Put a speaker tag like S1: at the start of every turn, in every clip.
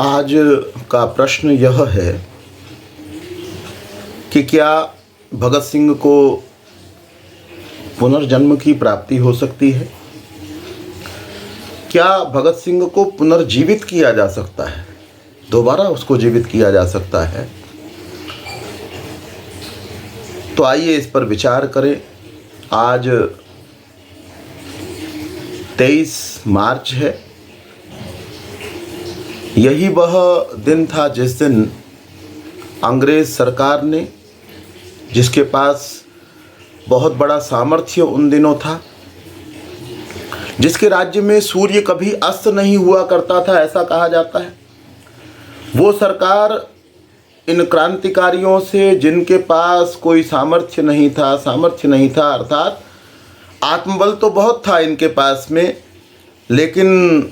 S1: आज का प्रश्न यह है कि क्या भगत सिंह को पुनर्जन्म की प्राप्ति हो सकती है? क्या भगत सिंह को पुनर्जीवित किया जा सकता है? दोबारा उसको जीवित किया जा सकता है? तो आइए इस पर विचार करें। आज 23 मार्च है। यही वह दिन था जिस दिन अंग्रेज सरकार ने, जिसके पास बहुत बड़ा सामर्थ्य उन दिनों था, जिसके राज्य में सूर्य कभी अस्त नहीं हुआ करता था ऐसा कहा जाता है, वो सरकार इन क्रांतिकारियों से, जिनके पास कोई सामर्थ्य नहीं था अर्थात आत्मबल तो बहुत था इनके पास में, लेकिन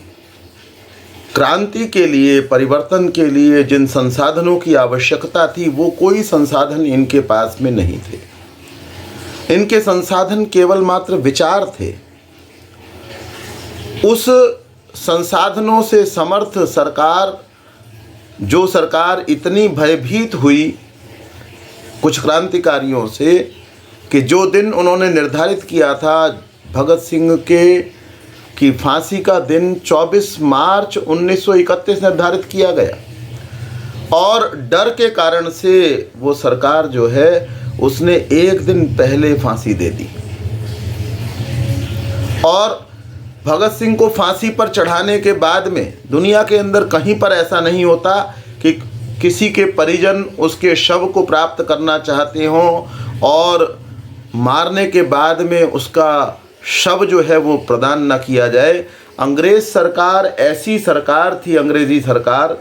S1: क्रांति के लिए, परिवर्तन के लिए जिन संसाधनों की आवश्यकता थी वो कोई संसाधन इनके पास में नहीं थे। इनके संसाधन केवल मात्र विचार थे। उस संसाधनों से समर्थ सरकार, जो सरकार इतनी भयभीत हुई कुछ क्रांतिकारियों से कि जो दिन उन्होंने निर्धारित किया था भगत सिंह की फांसी का दिन 24 मार्च 1931 निर्धारित किया गया, और डर के कारण से वो सरकार जो है उसने एक दिन पहले फांसी दे दी। और भगत सिंह को फांसी पर चढ़ाने के बाद में दुनिया के अंदर कहीं पर ऐसा नहीं होता कि किसी के परिजन उसके शव को प्राप्त करना चाहते हों और मारने के बाद में उसका शव जो है वो प्रदान न किया जाए। अंग्रेज सरकार ऐसी सरकार थी, अंग्रेजी सरकार,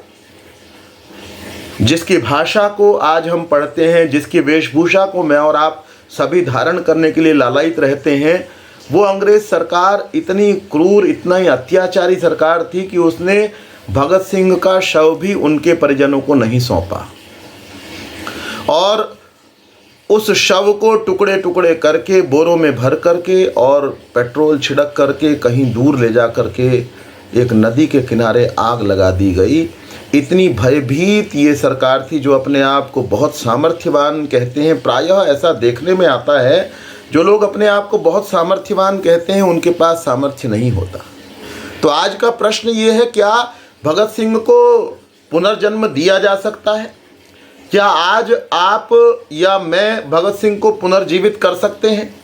S1: जिसकी भाषा को आज हम पढ़ते हैं, जिसकी वेशभूषा को मैं और आप सभी धारण करने के लिए लालायित रहते हैं, वो अंग्रेज सरकार इतनी क्रूर, इतना ही अत्याचारी सरकार थी कि उसने भगत सिंह का शव भी उनके परिजनों को नहीं सौंपा, और उस शव को टुकड़े टुकड़े करके, बोरों में भर करके और पेट्रोल छिड़क करके कहीं दूर ले जा करके एक नदी के किनारे आग लगा दी गई। इतनी भयभीत ये सरकार थी, जो अपने आप को बहुत सामर्थ्यवान कहते हैं। प्रायः ऐसा देखने में आता है, जो लोग अपने आप को बहुत सामर्थ्यवान कहते हैं उनके पास सामर्थ्य नहीं होता। तो आज का प्रश्न ये है, क्या भगत सिंह को पुनर्जन्म दिया जा सकता है? क्या आज आप या मैं भगत सिंह को पुनर्जीवित कर सकते हैं?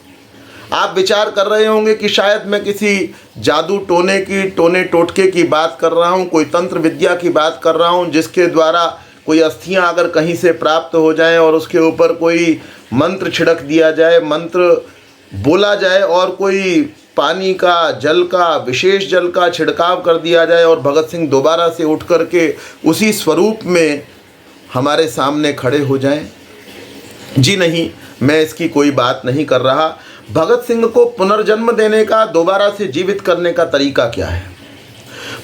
S1: आप विचार कर रहे होंगे कि शायद मैं किसी जादू टोने टोटके की बात कर रहा हूं, कोई तंत्र विद्या की बात कर रहा हूं, जिसके द्वारा कोई अस्थियां अगर कहीं से प्राप्त हो जाएं और उसके ऊपर कोई मंत्र छिड़क दिया जाए, मंत्र बोला जाए और कोई पानी का, जल का, विशेष जल का छिड़काव कर दिया जाए और भगत सिंह दोबारा से उठ करके उसी स्वरूप में हमारे सामने खड़े हो जाएं? जी नहीं, मैं इसकी कोई बात नहीं कर रहा। भगत सिंह को पुनर्जन्म देने का, दोबारा से जीवित करने का तरीका क्या है?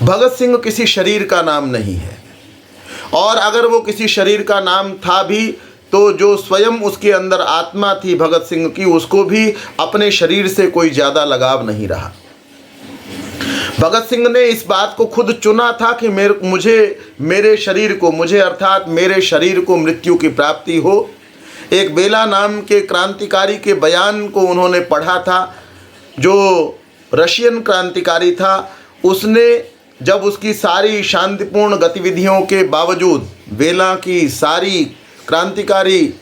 S1: भगत सिंह किसी शरीर का नाम नहीं है, और अगर वो किसी शरीर का नाम था भी तो जो स्वयं उसके अंदर आत्मा थी भगत सिंह की, उसको भी अपने शरीर से कोई ज़्यादा लगाव नहीं रहा। भगत सिंह ने इस बात को खुद चुना था कि मेरे शरीर को मृत्यु की प्राप्ति हो। एक बेला नाम के क्रांतिकारी के बयान को उन्होंने पढ़ा था, जो रशियन क्रांतिकारी था। उसने जब उसकी सारी शांतिपूर्ण गतिविधियों के बावजूद, बेला की सारी क्रांतिकारी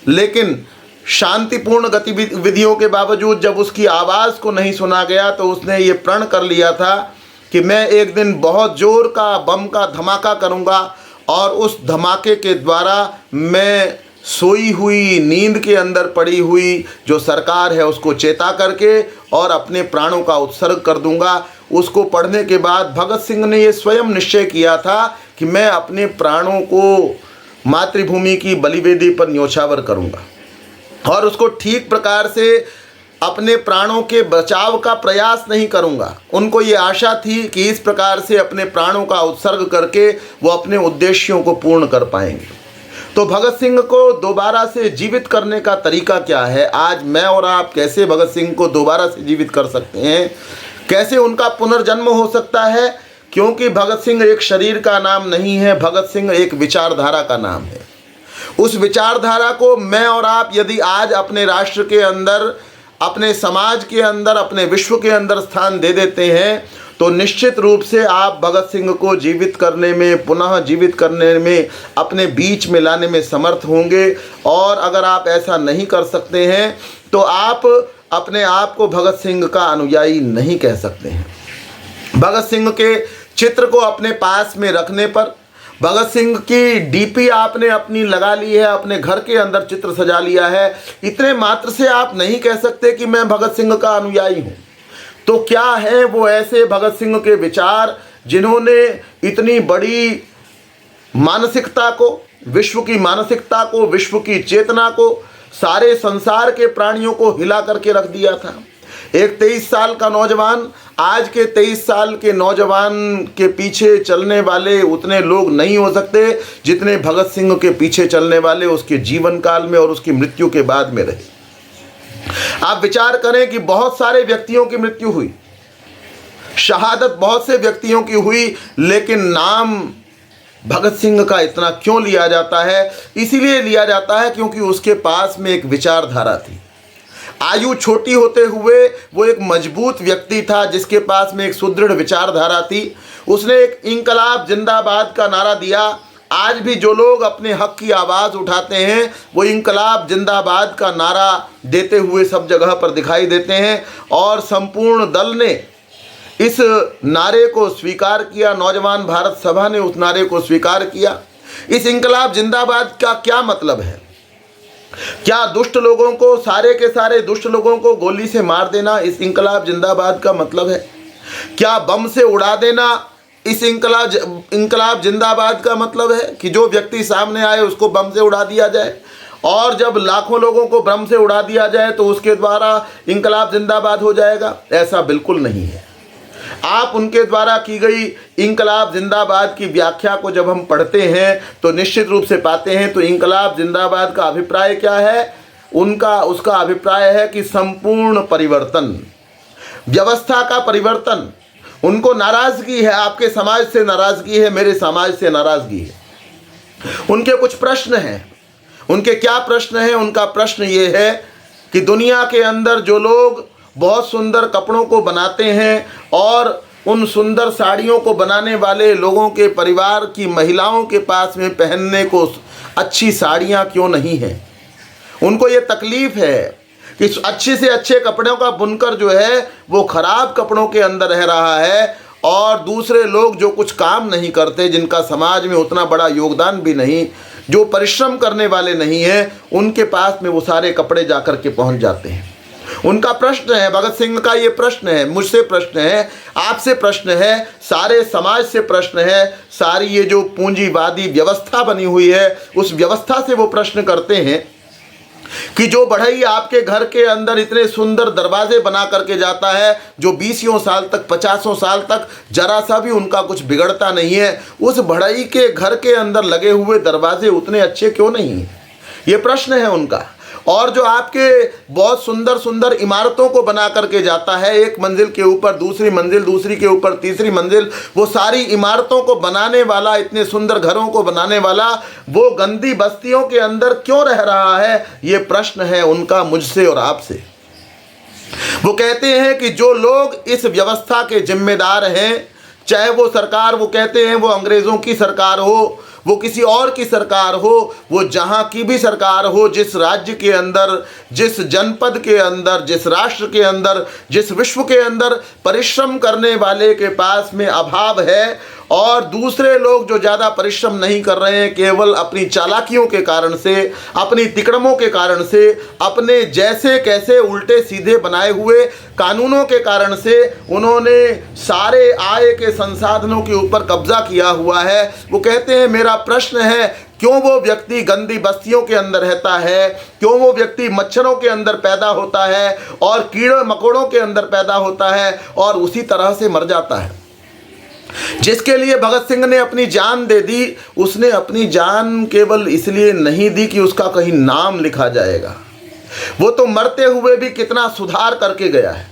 S1: लेकिन शांतिपूर्ण गतिविधियों के बावजूद जब उसकी आवाज़ को नहीं सुना गया, तो उसने ये प्रण कर लिया था कि मैं एक दिन बहुत ज़ोर का बम का धमाका करूँगा, और उस धमाके के द्वारा मैं सोई हुई, नींद के अंदर पड़ी हुई जो सरकार है उसको चेता करके और अपने प्राणों का उत्सर्ग कर दूंगा। उसको पढ़ने के बाद भगत सिंह ने ये स्वयं निश्चय किया था कि मैं अपने प्राणों को मातृभूमि की बलिवेदी पर न्योछावर करूंगा, और उसको ठीक प्रकार से अपने प्राणों के बचाव का प्रयास नहीं करूंगा। उनको ये आशा थी कि इस प्रकार से अपने प्राणों का उत्सर्ग करके वो अपने उद्देश्यों को पूर्ण कर पाएंगे। तो भगत सिंह को दोबारा से जीवित करने का तरीका क्या है? आज मैं और आप कैसे भगत सिंह को दोबारा से जीवित कर सकते हैं? कैसे उनका पुनर्जन्म हो सकता है? क्योंकि भगत सिंह एक शरीर का नाम नहीं है, भगत सिंह एक विचारधारा का नाम है। उस विचारधारा को मैं और आप यदि आज अपने राष्ट्र के अंदर, अपने समाज के अंदर, अपने विश्व के अंदर स्थान दे देते हैं तो निश्चित रूप से आप भगत सिंह को जीवित करने में, पुनः जीवित करने में, अपने बीच में लाने में समर्थ होंगे। और अगर आप ऐसा नहीं कर सकते हैं तो आप अपने आप को भगत सिंह का अनुयायी नहीं कह सकते हैं। भगत सिंह के चित्र को अपने पास में रखने पर, भगत सिंह की डीपी आपने अपनी लगा ली है, अपने घर के अंदर चित्र सजा लिया है, इतने मात्र से आप नहीं कह सकते कि मैं भगत सिंह का अनुयायी हूँ। तो क्या है वो ऐसे भगत सिंह के विचार जिन्होंने इतनी बड़ी मानसिकता को, विश्व की मानसिकता को, विश्व की चेतना को, सारे संसार के प्राणियों को हिला करके रख दिया था। एक 23 साल का नौजवान, आज के 23 साल के नौजवान के पीछे चलने वाले उतने लोग नहीं हो सकते जितने भगत सिंह के पीछे चलने वाले उसके जीवन काल में और उसकी मृत्यु के बाद में रहे। आप विचार करें कि बहुत सारे व्यक्तियों की मृत्यु हुई, शहादत बहुत से व्यक्तियों की हुई, लेकिन नाम भगत सिंह का इतना क्यों लिया जाता है? इसीलिए लिया जाता है क्योंकि उसके पास में एक विचारधारा थी। आयु छोटी होते हुए वो एक मजबूत व्यक्ति था जिसके पास में एक सुदृढ़ विचारधारा थी। उसने एक इंकलाब जिंदाबाद का नारा दिया। आज भी जो लोग अपने हक की आवाज़ उठाते हैं वो इंकलाब जिंदाबाद का नारा देते हुए सब जगह पर दिखाई देते हैं। और संपूर्ण दल ने इस नारे को स्वीकार किया, नौजवान भारत सभा ने उस नारे को स्वीकार किया। इस इंकलाब जिंदाबाद का क्या मतलब है? क्या दुष्ट लोगों को, सारे के सारे दुष्ट लोगों को गोली से मार देना इस इंकलाब जिंदाबाद का मतलब है? क्या बम से उड़ा देना इस इंकलाब जिंदाबाद का मतलब है कि जो व्यक्ति सामने आए उसको बम से उड़ा दिया जाए? और जब लाखों लोगों को बम से उड़ा दिया जाए तो उसके द्वारा इंकलाब जिंदाबाद हो जाएगा? ऐसा बिल्कुल नहीं है। आप उनके द्वारा की गई इंकलाब जिंदाबाद की व्याख्या को जब हम पढ़ते हैं तो निश्चित रूप से पाते हैं तो इंकलाब जिंदाबाद का अभिप्राय क्या है? उसका अभिप्राय है कि संपूर्ण परिवर्तन, व्यवस्था का परिवर्तन। उनको नाराजगी है, आपके समाज से नाराजगी है, मेरे समाज से नाराजगी है। उनके कुछ प्रश्न हैं। उनके क्या प्रश्न हैं? उनका प्रश्न ये है कि दुनिया के अंदर जो लोग बहुत सुंदर कपड़ों को बनाते हैं और उन सुंदर साड़ियों को बनाने वाले लोगों के परिवार की महिलाओं के पास में पहनने को अच्छी साड़ियाँ क्यों नहीं हैं? उनको ये तकलीफ़ है कि अच्छे से अच्छे कपड़ों का बुनकर जो है वो ख़राब कपड़ों के अंदर रह रहा है, और दूसरे लोग जो कुछ काम नहीं करते, जिनका समाज में उतना बड़ा योगदान भी नहीं, जो परिश्रम करने वाले नहीं हैं, उनके पास में वो सारे कपड़े जा कर के पहुँच जाते हैं। उनका प्रश्न है, भगत सिंह का ये प्रश्न है, मुझसे प्रश्न है, आपसे प्रश्न है, सारे समाज से प्रश्न है। सारी ये जो पूंजीवादी व्यवस्था बनी हुई है उस व्यवस्था से वो प्रश्न करते हैं कि जो बढ़ई आपके घर के अंदर इतने सुंदर दरवाजे बना करके जाता है, जो 20 साल तक, 50 साल तक जरा सा भी उनका कुछ बिगड़ता नहीं है, उस बढ़ई के घर के अंदर लगे हुए दरवाजे उतने अच्छे क्यों नहीं हैं? ये प्रश्न है उनका। और जो आपके बहुत सुंदर सुंदर इमारतों को बना करके जाता है, एक मंजिल के ऊपर दूसरी मंजिल, दूसरी के ऊपर तीसरी मंजिल, वो सारी इमारतों को बनाने वाला, इतने सुंदर घरों को बनाने वाला, वो गंदी बस्तियों के अंदर क्यों रह रहा है? ये प्रश्न है उनका मुझसे और आपसे। वो कहते हैं कि जो लोग इस व्यवस्था के जिम्मेदार हैं, चाहे वो सरकार, वो कहते हैं वो अंग्रेज़ों की सरकार हो, वो किसी और की सरकार हो, वो जहाँ की भी सरकार हो, जिस राज्य के अंदर, जिस जनपद के अंदर, जिस राष्ट्र के अंदर, जिस विश्व के अंदर परिश्रम करने वाले के पास में अभाव है और दूसरे लोग जो ज़्यादा परिश्रम नहीं कर रहे हैं, केवल अपनी चालाकियों के कारण से, अपनी तिकड़मों के कारण से, अपने जैसे कैसे उल्टे सीधे बनाए हुए कानूनों के कारण से उन्होंने सारे आय के संसाधनों के ऊपर कब्जा किया हुआ है। वो कहते हैं मेरा प्रश्न है, क्यों वो व्यक्ति गंदी बस्तियों के अंदर रहता है? क्यों वो व्यक्ति मच्छरों के अंदर पैदा होता है और कीड़े मकोड़ों के अंदर पैदा होता है और उसी तरह से मर जाता है? जिसके लिए भगत सिंह ने अपनी जान दे दी, उसने अपनी जान केवल इसलिए नहीं दी कि उसका कहीं नाम लिखा जाएगा। वो तो मरते हुए भी कितना सुधार करके गया है।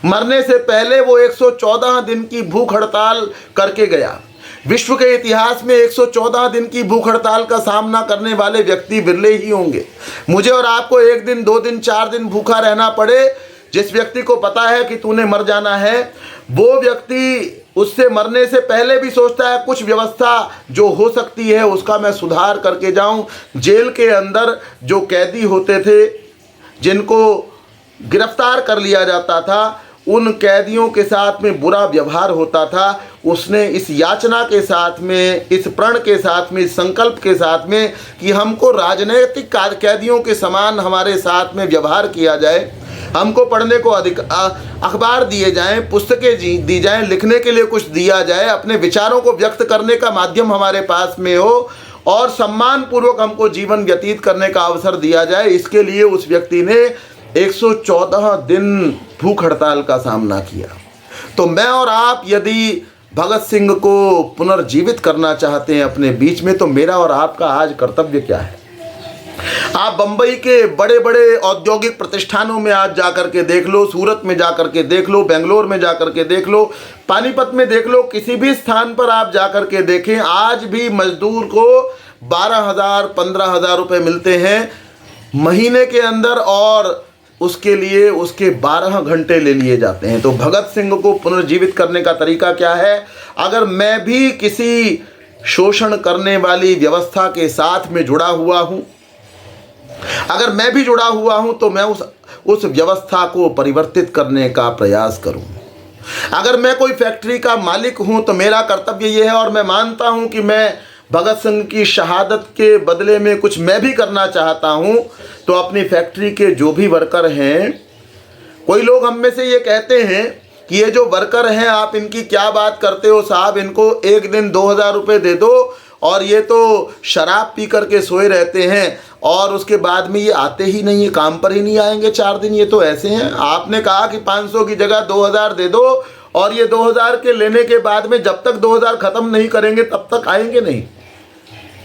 S1: मरने से पहले वो 114 दिन की भूख हड़ताल करके गया। विश्व के इतिहास में 114 दिन की भूख हड़ताल का सामना करने वाले व्यक्ति बिरले ही होंगे। मुझे और आपको 1 दिन 2 दिन 4 दिन भूखा रहना पड़े, जिस व्यक्ति को पता है कि तूने मर जाना है, वो व्यक्ति उससे मरने से पहले भी सोचता है कुछ व्यवस्था जो हो सकती है उसका मैं सुधार करके जाऊं। जेल के अंदर जो कैदी होते थे, जिनको गिरफ्तार कर लिया जाता था, उन कैदियों के साथ में बुरा व्यवहार होता था। उसने इस याचना के साथ में, इस प्रण के साथ में, इस संकल्प के साथ में कि हमको राजनीतिक कैदियों के समान हमारे साथ में व्यवहार किया जाए, हमको पढ़ने को अखबार दिए जाएं, पुस्तकें दी जाएं, लिखने के लिए कुछ दिया जाए, अपने विचारों को व्यक्त करने का माध्यम हमारे पास में हो और सम्मान पूर्वक हमको जीवन व्यतीत करने का अवसर दिया जाए। इसके लिए उस व्यक्ति ने 114 दिन भूख हड़ताल का सामना किया। तो मैं और आप यदि भगत सिंह को पुनर्जीवित करना चाहते हैं अपने बीच में, तो मेरा और आपका आज कर्तव्य क्या है? आप बंबई के बड़े बड़े औद्योगिक प्रतिष्ठानों में आज जाकर के देख लो, सूरत में जाकर के देख लो, बेंगलोर में जाकर के देख लो, पानीपत में देख लो, किसी भी स्थान पर आप जाकर के देखें, आज भी मजदूर को 12,000 15,000 रुपये मिलते हैं महीने के अंदर, और उसके लिए उसके 12 घंटे ले लिए जाते हैं। तो भगत सिंह को पुनर्जीवित करने का तरीका क्या है? अगर मैं भी किसी शोषण करने वाली व्यवस्था के साथ में जुड़ा हुआ हूँ, अगर मैं भी जुड़ा हुआ हूं, तो मैं उस व्यवस्था को परिवर्तित करने का प्रयास करूं। अगर मैं कोई फैक्ट्री का मालिक हूं, तो मेरा कर्तव्य यह है, और मैं मानता हूं कि मैं भगत सिंह की शहादत के बदले में कुछ मैं भी करना चाहता हूं, तो अपनी फैक्ट्री के जो भी वर्कर हैं, कोई लोग हम में से ये कहते हैं कि ये जो वर्कर हैं, आप इनकी क्या बात करते हो साहब, इनको एक दिन 2,000 रुपये दे दो और ये तो शराब पी करके सोए रहते हैं और उसके बाद में ये आते ही नहीं है, काम पर ही नहीं आएंगे 4 दिन, ये तो ऐसे हैं। आपने कहा कि 500 की जगह 2,000 दे दो, और ये 2,000 के लेने के बाद में जब तक 2,000 ख़त्म नहीं करेंगे तब तक आएंगे नहीं।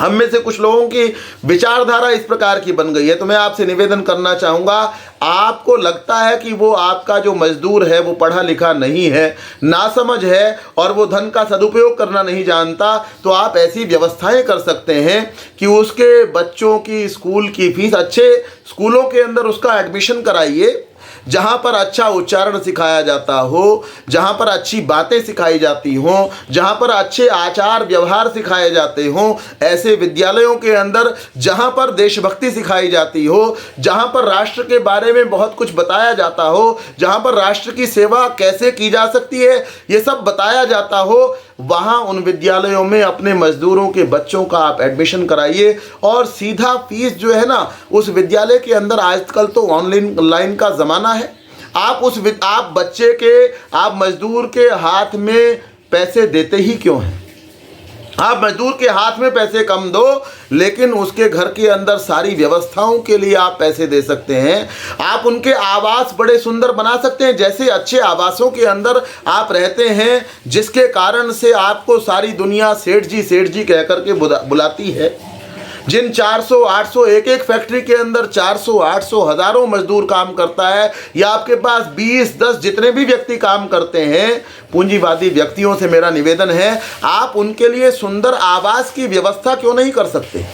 S1: हम में से कुछ लोगों की विचारधारा इस प्रकार की बन गई है। तो मैं आपसे निवेदन करना चाहूँगा, आपको लगता है कि वो आपका जो मजदूर है वो पढ़ा लिखा नहीं है, नासमझ है और वो धन का सदुपयोग करना नहीं जानता, तो आप ऐसी व्यवस्थाएं कर सकते हैं कि उसके बच्चों की स्कूल की फीस, अच्छे स्कूलों के अंदर उसका एडमिशन कराइए, जहाँ पर अच्छा उच्चारण सिखाया जाता हो, जहाँ पर अच्छी बातें सिखाई जाती हों, जहाँ पर अच्छे आचार व्यवहार सिखाए जाते हों, ऐसे विद्यालयों के अंदर जहाँ पर देशभक्ति सिखाई जाती हो, जहाँ पर राष्ट्र के बारे में बहुत कुछ बताया जाता हो, जहाँ पर राष्ट्र की सेवा कैसे की जा सकती है ये सब बताया जाता हो, वहाँ उन विद्यालयों में अपने मजदूरों के बच्चों का आप एडमिशन कराइए। और सीधा फीस जो है ना, उस विद्यालय के अंदर आजकल तो ऑनलाइन का ज़माना है, आप बच्चे के, आप मजदूर के हाथ में पैसे देते ही क्यों हैं? आप मजदूर के हाथ में पैसे कम दो, लेकिन उसके घर के अंदर सारी व्यवस्थाओं के लिए आप पैसे दे सकते हैं। आप उनके आवास बड़े सुंदर बना सकते हैं, जैसे अच्छे आवासों के अंदर आप रहते हैं, जिसके कारण से आपको सारी दुनिया सेठ जी कह करके बुलाती है। जिन 400 800 एक फैक्ट्री के अंदर 400 800 हज़ारों मजदूर काम करता है, या आपके पास 20 10 जितने भी व्यक्ति काम करते हैं, पूंजीवादी व्यक्तियों से मेरा निवेदन है, आप उनके लिए सुंदर आवास की व्यवस्था क्यों नहीं कर सकते?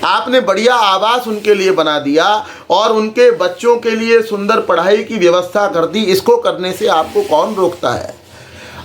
S1: आपने बढ़िया आवास उनके लिए बना दिया और उनके बच्चों के लिए सुंदर पढ़ाई की व्यवस्था कर दी। इसको करने से आपको कौन रोकता है?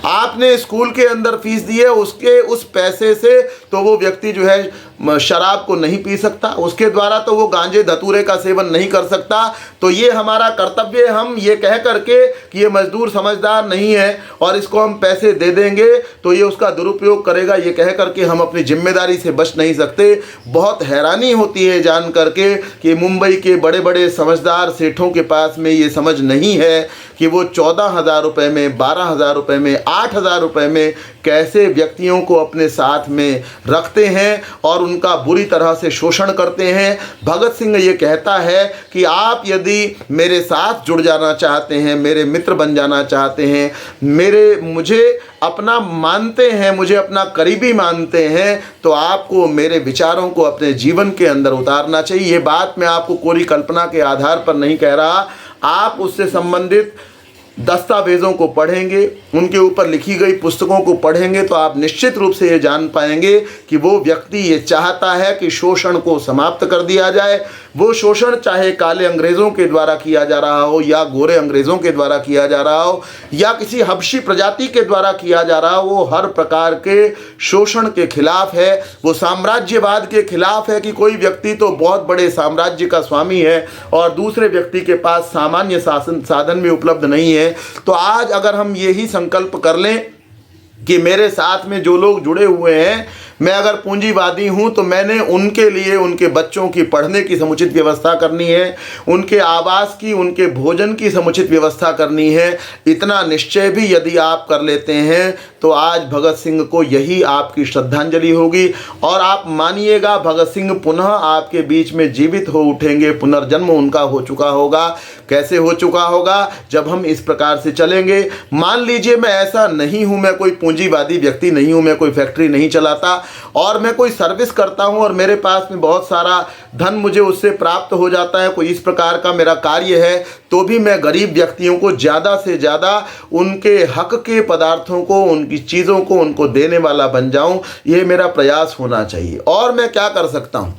S1: आपने स्कूल के अंदर फीस दी है, उसके उस पैसे से तो वो व्यक्ति जो है शराब को नहीं पी सकता, उसके द्वारा तो वो गांजे धतूरे का सेवन नहीं कर सकता। तो ये हमारा कर्तव्य, हम ये कह करके कि ये मजदूर समझदार नहीं है और इसको हम पैसे दे देंगे तो ये उसका दुरुपयोग करेगा, ये कह करके हम अपनी जिम्मेदारी से बच नहीं सकते। बहुत हैरानी होती है जान करके कि मुंबई के बड़े बड़े समझदार सेठों के पास में ये समझ नहीं है कि वो 14,000 रुपये में, 12,000 रुपये में, 8,000 रुपये में कैसे व्यक्तियों को अपने साथ में रखते हैं और उनका बुरी तरह से शोषण करते हैं। भगत सिंह ये कहता है कि आप यदि मेरे साथ जुड़ जाना चाहते हैं, मेरे मित्र बन जाना चाहते हैं, मुझे अपना मानते हैं, मुझे अपना करीबी मानते हैं, तो आपको मेरे विचारों को अपने जीवन के अंदर उतारना चाहिए। ये बात मैं आपको कोरी कल्पना के आधार पर नहीं कह रहा, आप उससे संबंधित दस्तावेज़ों को पढ़ेंगे, उनके ऊपर लिखी गई पुस्तकों को पढ़ेंगे तो आप निश्चित रूप से ये जान पाएंगे कि वो व्यक्ति ये चाहता है कि शोषण को समाप्त कर दिया जाए। वो शोषण चाहे काले अंग्रेज़ों के द्वारा किया जा रहा हो या गोरे अंग्रेज़ों के द्वारा किया जा रहा हो या किसी हबशी प्रजाति के द्वारा किया जा रहा हो, वो हर प्रकार के शोषण के खिलाफ है। वो साम्राज्यवाद के खिलाफ है कि कोई व्यक्ति तो बहुत बड़े साम्राज्य का स्वामी है और दूसरे व्यक्ति के पास सामान्य साधन भी उपलब्ध नहीं है। तो आज अगर हम यही संकल्प कर लें कि मेरे साथ में जो लोग जुड़े हुए हैं, मैं अगर पूंजीवादी हूं तो मैंने उनके लिए उनके बच्चों की पढ़ने की समुचित व्यवस्था करनी है, उनके आवास की, उनके भोजन की समुचित व्यवस्था करनी है। इतना निश्चय भी यदि आप कर लेते हैं तो आज भगत सिंह को यही आपकी श्रद्धांजलि होगी और आप मानिएगा भगत सिंह पुनः आपके बीच में जीवित हो उठेंगे। पुनर्जन्म उनका हो चुका होगा। कैसे हो चुका होगा? जब हम इस प्रकार से चलेंगे। मान लीजिए मैं ऐसा नहीं हूँ, मैं कोई पूंजीवादी व्यक्ति नहीं हूँ, मैं कोई फैक्ट्री नहीं चलाता और मैं कोई सर्विस करता हूँ और मेरे पास में बहुत सारा धन मुझे उससे प्राप्त हो जाता है, कोई इस प्रकार का मेरा कार्य है, तो भी मैं गरीब व्यक्तियों को ज़्यादा से ज़्यादा उनके हक के पदार्थों को, उनकी चीज़ों को उनको देने वाला बन जाऊँ। ये मेरा प्रयास होना चाहिए। और मैं क्या कर सकता हूँ?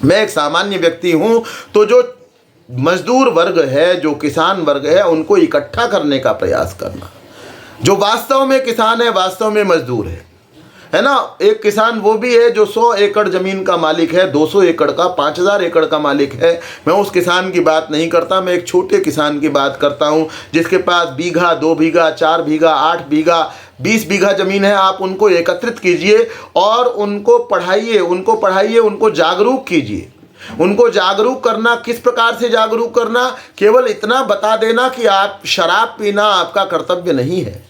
S1: मैं एक सामान्य व्यक्ति हूँ, तो जो मजदूर वर्ग है, जो किसान वर्ग है, उनको इकट्ठा करने का प्रयास करना। जो वास्तव में किसान है, वास्तव में मजदूर है ना। एक किसान वो भी है जो 100 एकड़ ज़मीन का मालिक है, 200 एकड़ का, 5000 एकड़ का मालिक है। मैं उस किसान की बात नहीं करता, मैं एक छोटे किसान की बात करता हूँ जिसके पास बीघा, 2 बीघा, 4 बीघा, 8 बीघा, 20 बीघा ज़मीन है। आप उनको एकत्रित कीजिए और उनको पढ़ाइए, उनको जागरूक कीजिए। उनको जागरूक करना, किस प्रकार से जागरूक करना? केवल इतना बता देना कि आप शराब पीना आपका कर्तव्य नहीं है।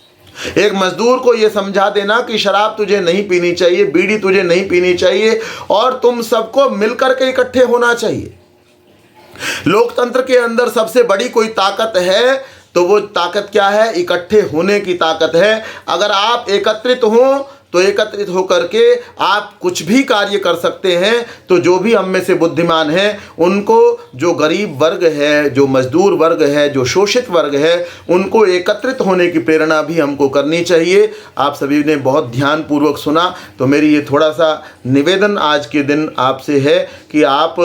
S1: एक मजदूर को यह समझा देना कि शराब तुझे नहीं पीनी चाहिए, बीड़ी तुझे नहीं पीनी चाहिए और तुम सबको मिलकर के इकट्ठे होना चाहिए। लोकतंत्र के अंदर सबसे बड़ी कोई ताकत है तो वो ताकत क्या है? इकट्ठे होने की ताकत है। अगर आप एकत्रित हों तो एकत्रित होकर के आप कुछ भी कार्य कर सकते हैं। तो जो भी हम में से बुद्धिमान हैं उनको, जो गरीब वर्ग है, जो मजदूर वर्ग है, जो शोषित वर्ग है, उनको एकत्रित होने की प्रेरणा भी हमको करनी चाहिए। आप सभी ने बहुत ध्यानपूर्वक सुना, तो मेरी ये थोड़ा सा निवेदन आज के दिन आपसे है कि आप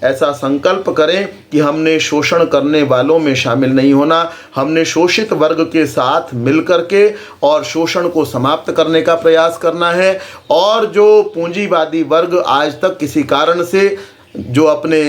S1: ऐसा संकल्प करें कि हमने शोषण करने वालों में शामिल नहीं होना। हमने शोषित वर्ग के साथ मिलकर के और शोषण को समाप्त करने का प्रयास करना है। और जो पूंजीवादी वर्ग आज तक किसी कारण से जो अपने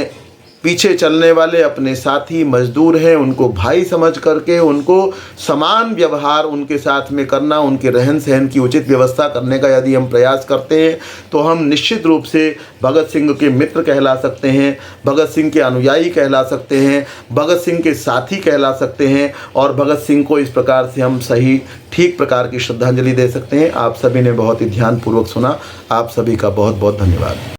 S1: पीछे चलने वाले अपने साथी मजदूर हैं, उनको भाई समझ करके उनको समान व्यवहार उनके साथ में करना, उनके रहन सहन की उचित व्यवस्था करने का यदि हम प्रयास करते हैं तो हम निश्चित रूप से भगत सिंह के मित्र कहला सकते हैं, भगत सिंह के अनुयायी कहला सकते हैं, भगत सिंह के साथी कहला सकते हैं और भगत सिंह को इस प्रकार से हम सही ठीक प्रकार की श्रद्धांजलि दे सकते हैं। आप सभी ने बहुत ही ध्यानपूर्वक सुना। आप सभी का बहुत बहुत धन्यवाद।